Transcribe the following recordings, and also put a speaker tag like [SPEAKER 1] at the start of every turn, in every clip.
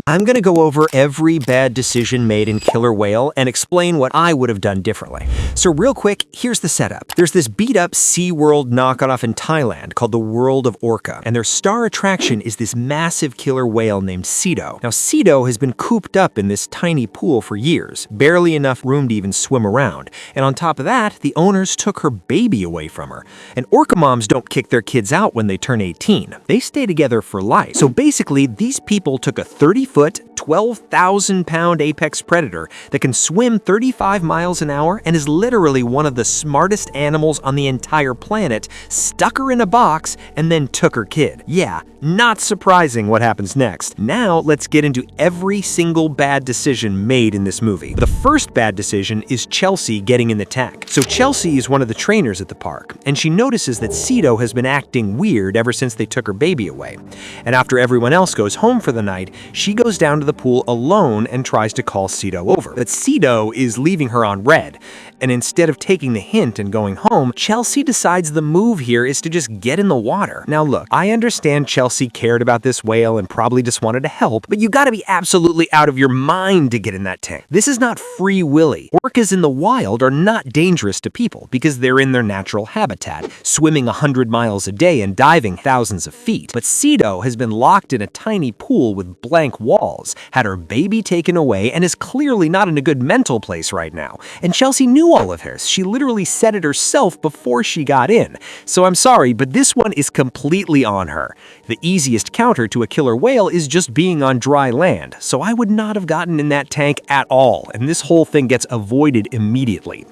[SPEAKER 1] I'm going to go over every bad decision made in Killer Whale and explain what I would have done differently. So real quick, here's the setup. There's this beat-up SeaWorld knockoff in Thailand called the World of Orca, and their star attraction is this massive killer whale named Cedo. Now, Cedo has been cooped up in this tiny pool for years, barely enough room to even swim around. And on top of that, the owners took her baby away from her. And orca moms don't kick their kids out when they turn 18. They stay together for life. So basically, these people took a 30-foot, 12,000-pound apex predator that can swim 35 miles an hour and is literally one of the smartest animals on the entire planet, stuck her in a box, and then took her kid. Yeah, not surprising what happens next. Now, let's get into every single bad decision made in this movie. The first bad decision is Chelsea getting in the tank. So Chelsea is one of the trainers at the park, and she notices that Cedo has been acting weird ever since they took her baby away. And after everyone else goes home for the night, she goes down to the pool alone and tries to call Cedo over. But Cedo is leaving her on red, and instead of taking the hint and going home, Chelsea decides the move here is to just get in the water. Now look, I understand Chelsea cared about this whale and probably just wanted to help, but you gotta be absolutely out of your mind to get in that tank. This is not Free Willy. Orcas in the wild are not dangerous to people because they're in their natural habitat, swimming 100 miles a day and diving thousands of feet. But Cedo has been locked in a tiny pool with blank walls, had her baby taken away, and is clearly not in a good mental place right now. And Chelsea knew all of this. She literally said it herself before she got in. So I'm sorry, but this one is completely on her. The easiest counter to a killer whale is just being on dry land, so I would not have gotten in that tank at all, and this whole thing gets avoided immediately.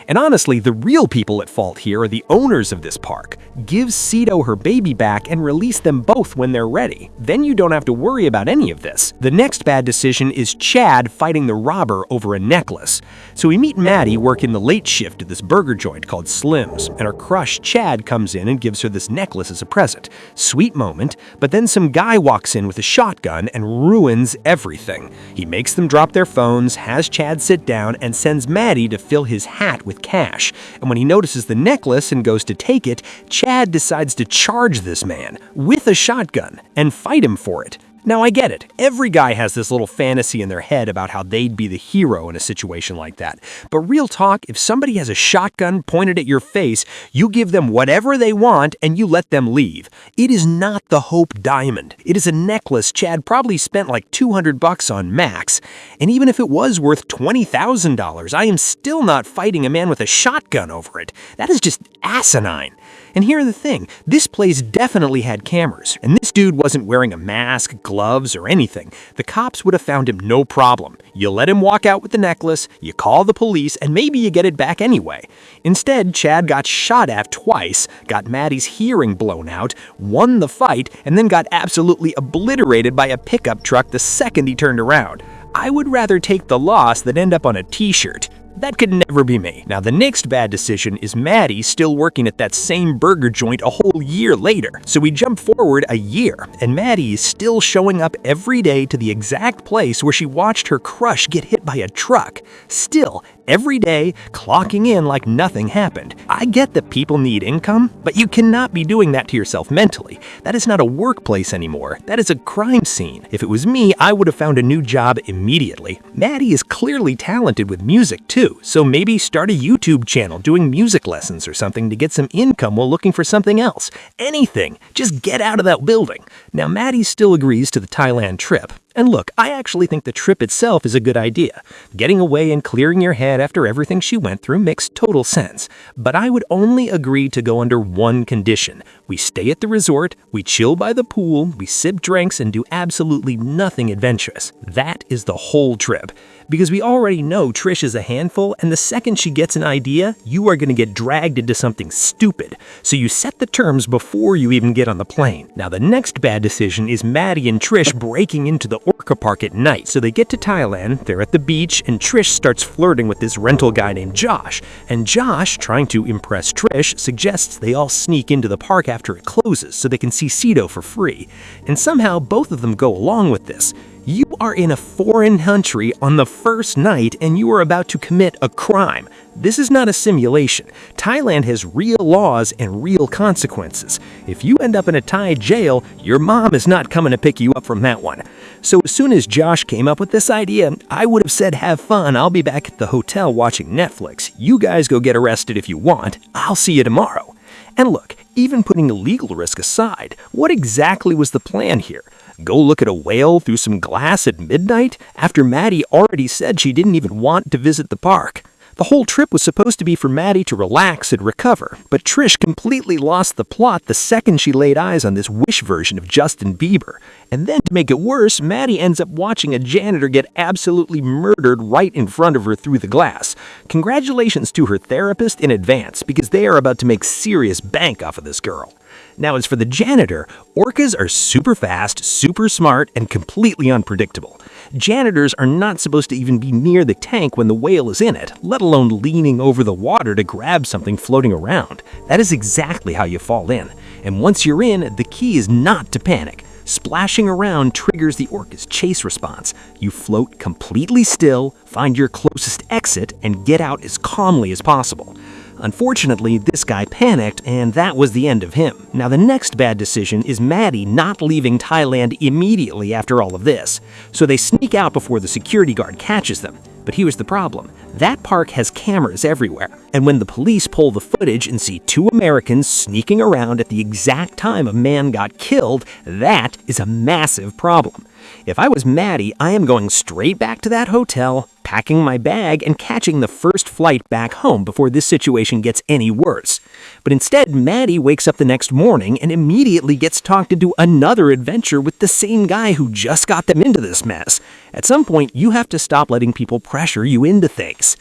[SPEAKER 1] And honestly, the real people at fault here are the owners of this park. Give Cedo her baby back and release them both when they're ready. Then you don't have to worry about any of this. The next bad decision is Chad fighting the robber over a necklace. So we meet Maddie working the late shift at this burger joint called Slim's, and her crush Chad comes in and gives her this necklace as a present. Sweet moment, but then some guy walks in with a shotgun and ruins everything. He makes them drop their phones, has Chad sit down, and sends Maddie to fill his hat with cash. And when he notices the necklace and goes to take it, Chad decides to charge this man with a shotgun and fight him for it. Now I get it, every guy has this little fantasy in their head about how they'd be the hero in a situation like that. But real talk, if somebody has a shotgun pointed at your face, you give them whatever they want and you let them leave. It is not the Hope Diamond. It is a necklace Chad probably spent like $200 on max. And even if it was worth $20,000, I am still not fighting a man with a shotgun over it. That is just asinine. And here's the thing, this place definitely had cameras, and this dude wasn't wearing a mask, gloves, or anything. The cops would have found him no problem. You let him walk out with the necklace, you call the police, and maybe you get it back anyway. Instead, Chad got shot at twice, got Maddie's hearing blown out, won the fight, and then got absolutely obliterated by a pickup truck the second he turned around. I would rather take the loss than end up on a t-shirt. That could never be me. Now, the next bad decision is Maddie still working at that same burger joint a whole year later. So we jump forward a year, and Maddie is still showing up every day to the exact place where she watched her crush get hit by a truck. Still, every day, clocking in like nothing happened. I get that people need income, but you cannot be doing that to yourself mentally. That is not a workplace anymore. That is a crime scene. If it was me, I would have found a new job immediately. Maddie is clearly talented with music too, so maybe start a YouTube channel doing music lessons or something to get some income while looking for something else. Anything. Just get out of that building. Now, Maddie still agrees to the Thailand trip. And look, I actually think the trip itself is a good idea. Getting away and clearing your head after everything she went through makes total sense. But I would only agree to go under one condition. We stay at the resort, we chill by the pool, we sip drinks, and do absolutely nothing adventurous. That is the whole trip. Because we already know Trish is a handful, and the second she gets an idea, you are going to get dragged into something stupid. So you set the terms before you even get on the plane. Now, the next bad decision is Maddie and Trish breaking into the orca park at night. So they get to Thailand, they're at the beach, and Trish starts flirting with this rental guy named Josh. And Josh, trying to impress Trish, suggests they all sneak into the park after it closes so they can see Cedo for free. And somehow both of them go along with this.
[SPEAKER 2] You are in a foreign country on the first night and you are about to commit a crime. This is not a simulation. Thailand has real laws and real consequences. If you end up in a Thai jail, your mom is not coming to pick you up from that one. So as soon as Josh came up with this idea, I would have said, have fun, I'll be back at the hotel watching Netflix. You guys go get arrested if you want. I'll see you tomorrow. And look, even putting the legal risk aside, what exactly was the plan here? Go look at a whale through some glass at midnight after Maddie already said she didn't even want to visit the park? The whole trip was supposed to be for Maddie to relax and recover, but Trish completely lost the plot the second she laid eyes on this Wish version of Justin Bieber. And then to make it worse, Maddie ends up watching a janitor get absolutely murdered right in front of her through the glass. Congratulations to her therapist in advance, because they are about to make serious bank off of this girl. Now, as for the janitor, orcas are super fast, super smart, and completely unpredictable. Janitors are not supposed to even be near the tank when the whale is in it, let alone leaning over the water to grab something floating around. That is exactly how you fall in. And once you're in, the key is not to panic. Splashing around triggers the orca's chase response. You float completely still, find your closest exit, and get out as calmly as possible. Unfortunately, this guy panicked, and that was the end of him. Now, the next bad decision is Maddie not leaving Thailand immediately after all of this. So they sneak out before the security guard catches them. But here's the problem. That park has cameras everywhere. And when the police pull the footage and see two Americans sneaking around at the exact time a man got killed, that is a massive problem. If I was Maddie, I am going straight back to that hotel, packing my bag, and catching the first flight back home before this situation gets any worse. But instead, Maddie wakes up the next morning and immediately gets talked into another adventure with the same guy who just got them into this mess. At some point, you have to stop letting people pressure you into things.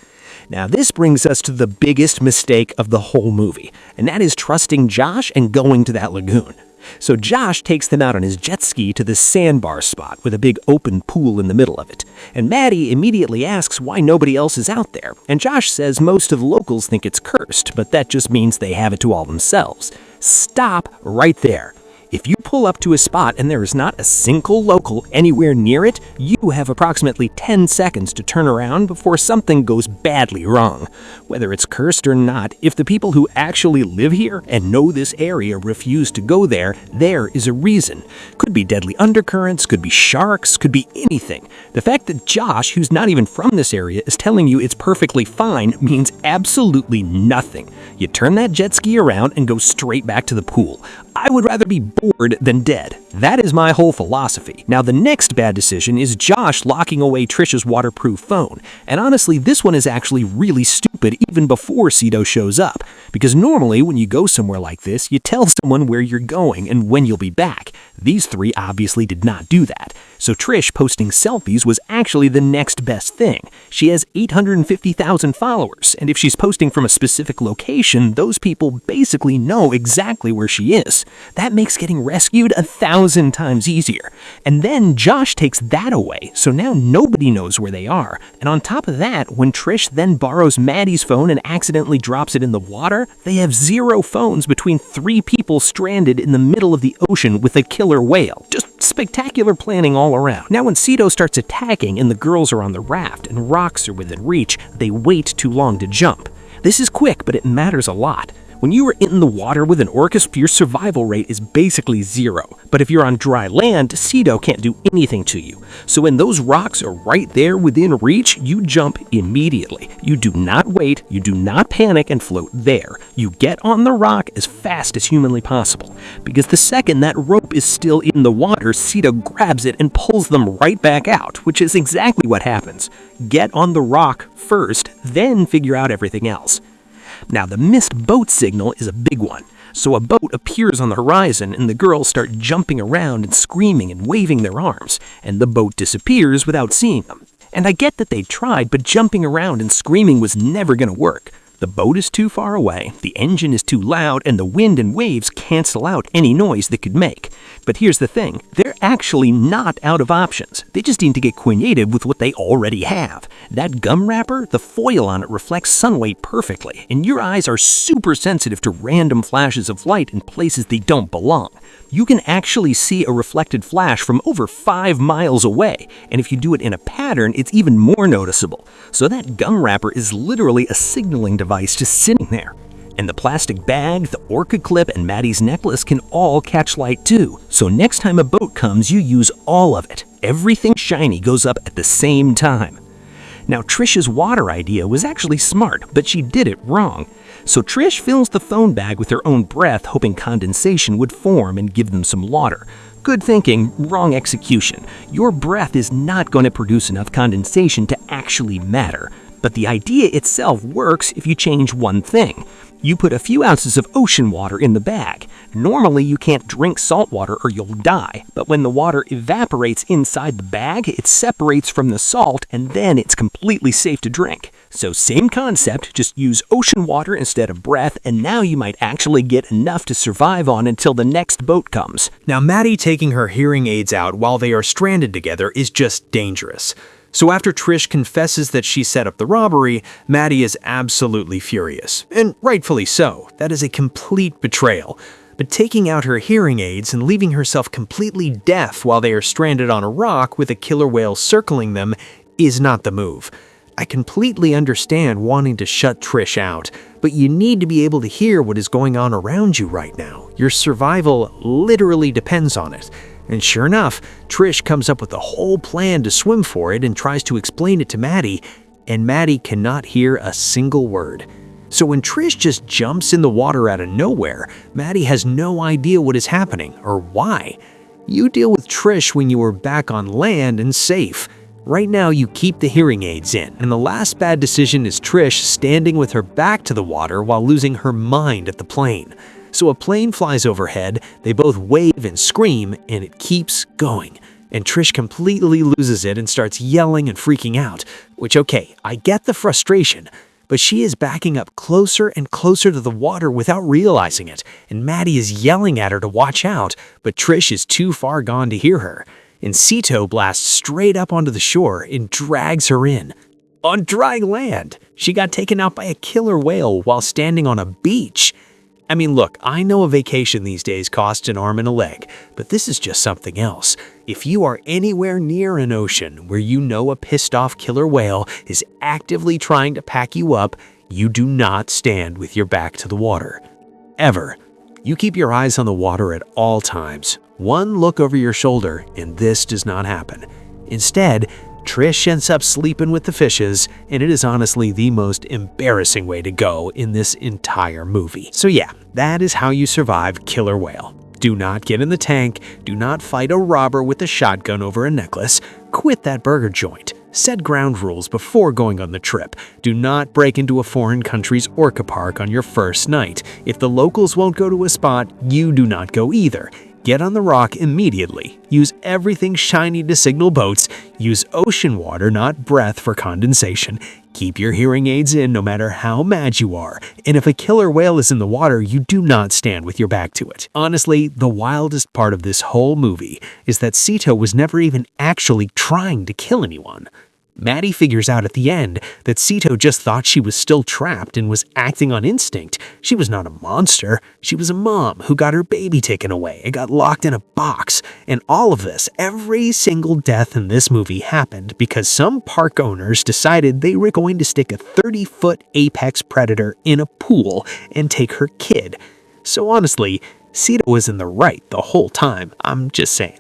[SPEAKER 2] Now, this brings us to the biggest mistake of the whole movie, and that is trusting Josh and going to that lagoon. So Josh takes them out on his jet ski to this sandbar spot with a big open pool in the middle of it. And Maddie immediately asks why nobody else is out there. And Josh says most of the locals think it's cursed, but that just means they have it to all themselves. Stop right there. If you pull up to a spot and there is not a single local anywhere near it, you have approximately 10 seconds to turn around before something goes badly wrong. Whether it's cursed or not, if the people who actually live here and know this area refuse to go there, there is a reason. Could be deadly undercurrents, could be sharks, could be anything. The fact that Josh, who's not even from this area, is telling you it's perfectly fine means absolutely nothing. You turn that jet ski around and go straight back to the pool. I would rather be bored than dead. That is my whole philosophy. Now, the next bad decision is Josh locking away Trisha's waterproof phone. And honestly, this one is actually really stupid even before Cito shows up. Because normally, when you go somewhere like this, you tell someone where you're going and when you'll be back. These three obviously did not do that. So Trish posting selfies was actually the next best thing. She has 850,000 followers, and if she's posting from a specific location, those people basically know exactly where she is. That makes getting rescued 1,000 times easier. And then Josh takes that away, so now nobody knows where they are. And on top of that, when Trish then borrows Maddie's phone and accidentally drops it in the water, they have 0 phones between 3 people stranded in the middle of the ocean with a killer whale. Just spectacular planning all around. Now when Cito starts attacking and the girls are on the raft and rocks are within reach, they wait too long to jump. This is quick, but it matters a lot. When you are in the water with an orca, your survival rate is basically 0. But if you're on dry land, Cito can't do anything to you. So when those rocks are right there within reach, you jump immediately. You do not wait, you do not panic and float there. You get on the rock as fast as humanly possible. Because the second that rope is still in the water, Cito grabs it and pulls them right back out, which is exactly what happens. Get on the rock first, then figure out everything else. Now, the missed boat signal is a big one. So a boat appears on the horizon and the girls start jumping around and screaming and waving their arms, and the boat disappears without seeing them. And I get that they tried, but jumping around and screaming was never going to work. The boat is too far away, the engine is too loud, and the wind and waves cancel out any noise they could make. But here's the thing, they're actually not out of options. They just need to get creative with what they already have. That gum wrapper, the foil on it reflects sunlight perfectly, and your eyes are super sensitive to random flashes of light in places they don't belong. You can actually see a reflected flash from over 5 miles away, and if you do it in a pattern, it's even more noticeable. So that gum wrapper is literally a signaling device just sitting there. And the plastic bag, the orca clip, and Maddie's necklace can all catch light too. So next time a boat comes, you use all of it. Everything shiny goes up at the same time. Now Trish's water idea was actually smart, but she did it wrong. So Trish fills the phone bag with her own breath, hoping condensation would form and give them some water. Good thinking, wrong execution. Your breath is not going to produce enough condensation to actually matter. But the idea itself works if you change one thing. You put a few ounces of ocean water in the bag. Normally you can't drink salt water or you'll die, but when the water evaporates inside the bag, it separates from the salt and then it's completely safe to drink. So same concept, just use ocean water instead of breath, and now you might actually get enough to survive on until the next boat comes.
[SPEAKER 1] Now, Maddie taking her hearing aids out while they are stranded together is just dangerous. So after Trish confesses that she set up the robbery, Maddie is absolutely furious. And rightfully so. That is a complete betrayal. But taking out her hearing aids and leaving herself completely deaf while they are stranded on a rock with a killer whale circling them is not the move. I completely understand wanting to shut Trish out, but you need to be able to hear what is going on around you right now. Your survival literally depends on it. And sure enough, Trish comes up with a whole plan to swim for it and tries to explain it to Maddie, and Maddie cannot hear a single word. So when Trish just jumps in the water out of nowhere, Maddie has no idea what is happening or why. You deal with Trish when you are back on land and safe. Right now, you keep the hearing aids in, and the last bad decision is Trish standing with her back to the water while losing her mind at the plane. So a plane flies overhead, they both wave and scream, and it keeps going. And Trish completely loses it and starts yelling and freaking out, which okay, I get the frustration, but she is backing up closer and closer to the water without realizing it, and Maddie is yelling at her to watch out, but Trish is too far gone to hear her. And Sito blasts straight up onto the shore and drags her in. On dry land, she got taken out by a killer whale while standing on a beach. I mean, look, I know a vacation these days costs an arm and a leg, but this is just something else. If you are anywhere near an ocean where you know a pissed-off killer whale is actively trying to pack you up, you do not stand with your back to the water. Ever. You keep your eyes on the water at all times. One look over your shoulder, and this does not happen. Instead, Trish ends up sleeping with the fishes, and it is honestly the most embarrassing way to go in this entire movie. So yeah, that is how you survive killer whale. Do not get in the tank, do not fight a robber with a shotgun over a necklace, quit that burger joint, set ground rules before going on the trip, do not break into a foreign country's orca park on your first night. If the locals won't go to a spot, you do not go either. Get on the rock immediately. Use everything shiny to signal boats. Use ocean water, not breath, for condensation. Keep your hearing aids in no matter how mad you are. And if a killer whale is in the water, you do not stand with your back to it. Honestly, the wildest part of this whole movie is that Sito was never even actually trying to kill anyone. Maddie figures out at the end that Sito just thought she was still trapped and was acting on instinct. She was not a monster. She was a mom who got her baby taken away and got locked in a box. And all of this, every single death in this movie happened because some park owners decided they were going to stick a 30-foot apex predator in a pool and take her kid. So honestly, Sito was in the right the whole time. I'm just saying.